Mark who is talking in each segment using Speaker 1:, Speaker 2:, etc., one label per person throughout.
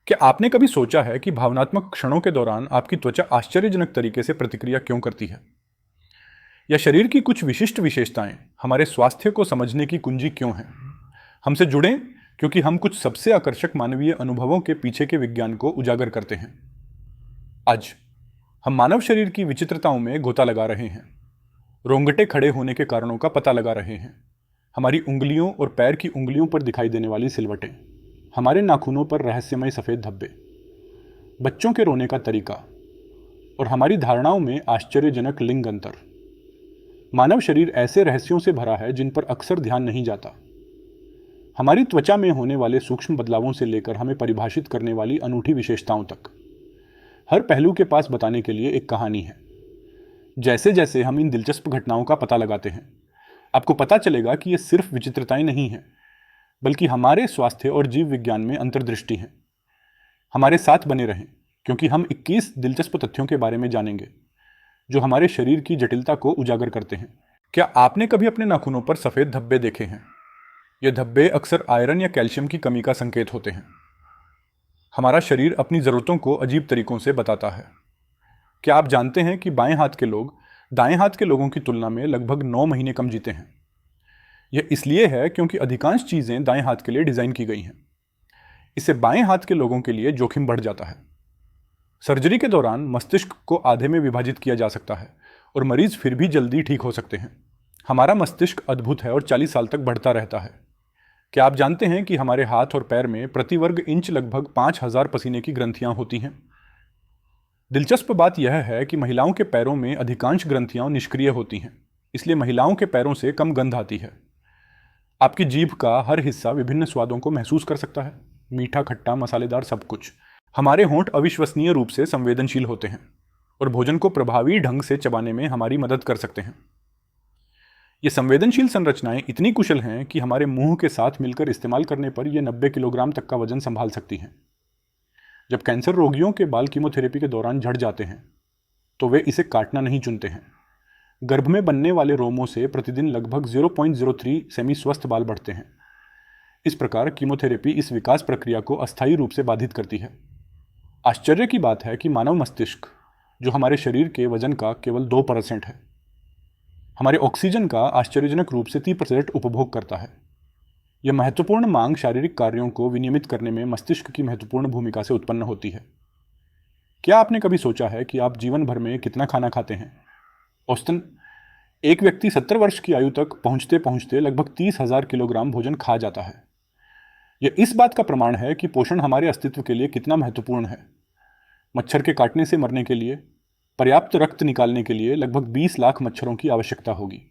Speaker 1: क्या आपने कभी सोचा है कि भावनात्मक क्षणों के दौरान आपकी त्वचा आश्चर्यजनक तरीके से प्रतिक्रिया क्यों करती है? या शरीर की कुछ विशिष्ट विशेषताएं हमारे स्वास्थ्य को समझने की कुंजी क्यों हैं? हमसे जुड़ें, क्योंकि हम कुछ सबसे आकर्षक मानवीय अनुभवों के पीछे के विज्ञान को उजागर करते हैं। आज हम मानव शरीर की विचित्रताओं में गोता लगा रहे हैं, रोंगटे खड़े होने के कारणों का पता लगा रहे हैं, हमारी उंगलियों और पैर की उंगलियों पर दिखाई देने वाली सिलवटें, हमारे नाखूनों पर रहस्यमय सफ़ेद धब्बे, बच्चों के रोने का तरीका और हमारी धारणाओं में आश्चर्यजनक लिंग अंतर। मानव शरीर ऐसे रहस्यों से भरा है जिन पर अक्सर ध्यान नहीं जाता। हमारी त्वचा में होने वाले सूक्ष्म बदलावों से लेकर हमें परिभाषित करने वाली अनूठी विशेषताओं तक, हर पहलू के पास बताने के लिए एक कहानी है। जैसे जैसे हम इन दिलचस्प घटनाओं का पता लगाते हैं, आपको पता चलेगा कि ये सिर्फ विचित्रताएं नहीं हैं, बल्कि हमारे स्वास्थ्य और जीव विज्ञान में अंतर्दृष्टि है। हमारे साथ बने रहें, क्योंकि हम 21 दिलचस्प तथ्यों के बारे में जानेंगे जो हमारे शरीर की जटिलता को उजागर करते हैं। क्या आपने कभी अपने नाखूनों पर सफ़ेद धब्बे देखे हैं? ये धब्बे अक्सर आयरन या कैल्शियम की कमी का संकेत होते हैं। हमारा शरीर अपनी ज़रूरतों को अजीब तरीकों से बताता है। क्या आप जानते हैं कि बाएं हाथ के लोग दाएं हाथ के लोगों की तुलना में लगभग 9 महीने कम जीते हैं? यह इसलिए है क्योंकि अधिकांश चीज़ें दाएं हाथ के लिए डिज़ाइन की गई हैं। इससे बाएं हाथ के लोगों के लिए जोखिम बढ़ जाता है। सर्जरी के दौरान मस्तिष्क को आधे में विभाजित किया जा सकता है और मरीज फिर भी जल्दी ठीक हो सकते हैं। हमारा मस्तिष्क अद्भुत है और 40 साल तक बढ़ता रहता है। क्या आप जानते हैं कि हमारे हाथ और पैर में प्रति वर्ग इंच लगभग 5000 पसीने की ग्रंथियां होती हैं? दिलचस्प बात यह है कि महिलाओं के पैरों में अधिकांश ग्रंथियां निष्क्रिय होती हैं, इसलिए महिलाओं के पैरों से कम गंध आती है। आपकी जीभ का हर हिस्सा विभिन्न स्वादों को महसूस कर सकता है, मीठा, खट्टा, मसालेदार, सब कुछ। हमारे होंठ अविश्वसनीय रूप से संवेदनशील होते हैं और भोजन को प्रभावी ढंग से चबाने में हमारी मदद कर सकते हैं। ये संवेदनशील संरचनाएं इतनी कुशल हैं कि हमारे मुंह के साथ मिलकर इस्तेमाल करने पर यह 90 किलोग्राम तक का वजन संभाल सकती हैं। जब कैंसर रोगियों के बाल कीमोथेरेपी के दौरान झड़ जाते हैं, तो वे इसे काटना नहीं चुनते हैं। गर्भ में बनने वाले रोमों से प्रतिदिन लगभग 0.03 सेमी स्वस्थ बाल बढ़ते हैं। इस प्रकार कीमोथेरेपी इस विकास प्रक्रिया को अस्थायी रूप से बाधित करती है। आश्चर्य की बात है कि मानव मस्तिष्क, जो हमारे शरीर के वजन का केवल 2% है, हमारे ऑक्सीजन का आश्चर्यजनक रूप से 30% उपभोग करता है। यह महत्वपूर्ण मांग शारीरिक कार्यों को विनियमित करने में मस्तिष्क की महत्वपूर्ण भूमिका से उत्पन्न होती है। क्या आपने कभी सोचा है कि आप जीवन भर में कितना खाना खाते हैं? औसतन एक व्यक्ति 70 वर्ष की आयु तक पहुंचते पहुंचते लगभग 30,000 किलोग्राम भोजन खा जाता है। यह इस बात का प्रमाण है कि पोषण हमारे अस्तित्व के लिए कितना महत्वपूर्ण है। मच्छर के काटने से मरने के लिए पर्याप्त रक्त निकालने के लिए लगभग 20 लाख मच्छरों की आवश्यकता होगी।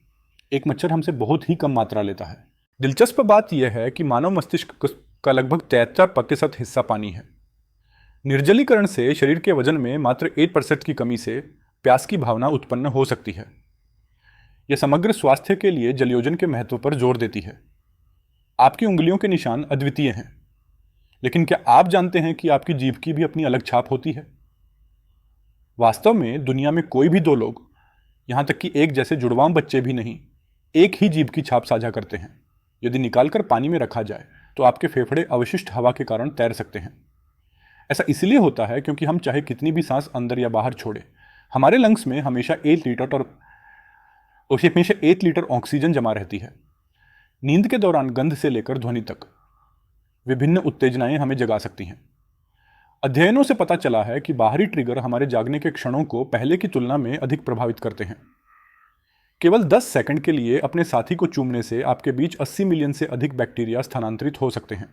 Speaker 1: एक मच्छर हमसे बहुत ही कम मात्रा लेता है। दिलचस्प बात यह है कि मानव मस्तिष्क का लगभग 73% हिस्सा पानी है। निर्जलीकरण से शरीर के वजन में मात्र 8% की कमी से प्यास की भावना उत्पन्न हो सकती है। यह समग्र स्वास्थ्य के लिए जलयोजन के महत्व पर जोर देती है। आपकी उंगलियों के निशान अद्वितीय हैं, लेकिन क्या आप जानते हैं कि आपकी जीभ की भी अपनी अलग छाप होती है? वास्तव में दुनिया में कोई भी दो लोग, यहां तक कि एक जैसे जुड़वां बच्चे भी नहीं, एक ही जीभ की छाप साझा करते हैं। यदि निकालकर पानी में रखा जाए तो आपके फेफड़े अवशिष्ट हवा के कारण तैर सकते हैं। ऐसा इसलिए होता है क्योंकि हम चाहे कितनी भी सांस अंदर या बाहर छोड़े, हमारे लंग्स में हमेशा 1 लीटर ऑक्सीजन जमा रहती है। नींद के दौरान गंध से लेकर ध्वनि तक विभिन्न उत्तेजनाएं हमें जगा सकती हैं। अध्ययनों से पता चला है कि बाहरी ट्रिगर हमारे जागने के क्षणों को पहले की तुलना में अधिक प्रभावित करते हैं। केवल 10 सेकंड के लिए अपने साथी को चूमने से आपके बीच 80 मिलियन से अधिक बैक्टीरिया स्थानांतरित हो सकते हैं।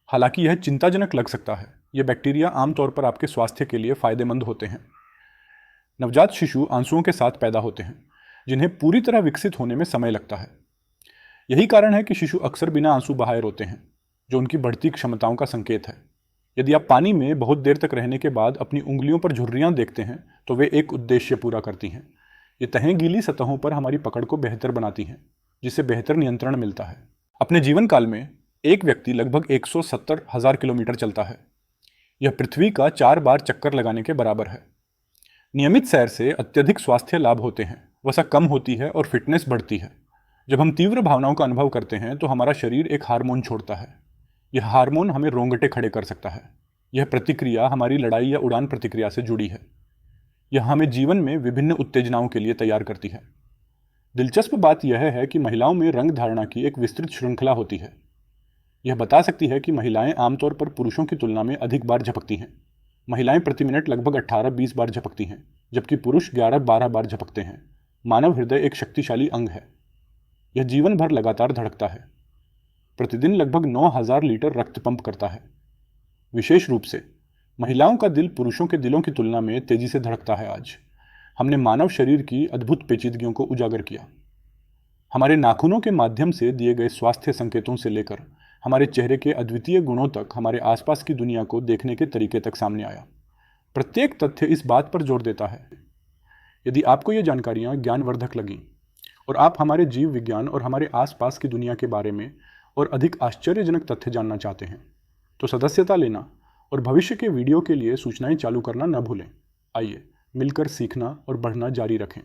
Speaker 1: हालांकि यह चिंताजनक लग सकता है, ये बैक्टीरिया आमतौर पर आपके स्वास्थ्य के लिए फायदेमंद होते हैं। नवजात शिशु आंसुओं के साथ पैदा होते हैं, जिन्हें पूरी तरह विकसित होने में समय लगता है। यही कारण है कि शिशु अक्सर बिना आंसू बहाए रोते हैं, जो उनकी बढ़ती क्षमताओं का संकेत है। यदि आप पानी में बहुत देर तक रहने के बाद अपनी उंगलियों पर झुर्रियां देखते हैं, तो वे एक उद्देश्य पूरा करती हैं। ये तहें गीली सतहों पर हमारी पकड़ को बेहतर बनाती हैं, जिससे बेहतर नियंत्रण मिलता है। अपने जीवन काल में एक व्यक्ति लगभग 170,000 किलोमीटर चलता है। यह पृथ्वी का 4 बार चक्कर लगाने के बराबर है। नियमित सैर से अत्यधिक स्वास्थ्य लाभ होते हैं, वसा कम होती है और फिटनेस बढ़ती है। जब हम तीव्र भावनाओं का अनुभव करते हैं तो हमारा शरीर एक हार्मोन छोड़ता है। यह हार्मोन हमें रोंगटे खड़े कर सकता है। यह प्रतिक्रिया हमारी लड़ाई या उड़ान प्रतिक्रिया से जुड़ी है। यह हमें जीवन में विभिन्न उत्तेजनाओं के लिए तैयार करती है। दिलचस्प बात यह है कि महिलाओं में रंग धारणा की एक विस्तृत श्रृंखला होती है। यह बता सकती है कि महिलाएं आमतौर पर पुरुषों की तुलना में अधिक बार झपकती हैं। महिलाएं प्रति मिनट लगभग 18-20 बार झपकती हैं, जबकि पुरुष 11-12 बार झपकते हैं। मानव हृदय एक शक्तिशाली अंग है। यह जीवन भर लगातार धड़कता है, प्रतिदिन लगभग 9000 लीटर रक्त पंप करता है। विशेष रूप से महिलाओं का दिल पुरुषों के दिलों की तुलना में तेजी से धड़कता है। आज हमने मानव शरीर की अद्भुत पेचीदगियों को उजागर किया। हमारे नाखूनों के माध्यम से दिए गए स्वास्थ्य संकेतों से लेकर हमारे चेहरे के अद्वितीय गुणों तक हमारे आसपास की दुनिया को देखने के तरीके तक सामने आया। प्रत्येक तथ्य इस बात पर जोर देता है, यदि आपको ये जानकारियाँ ज्ञानवर्धक लगीं और आप हमारे जीव विज्ञान और हमारे आसपास की दुनिया के बारे में और अधिक आश्चर्यजनक तथ्य जानना चाहते हैं, तो सदस्यता लेना और भविष्य के वीडियो के लिए सूचनाएं चालू करना न भूलें। आइए मिलकर सीखना और बढ़ना जारी रखें।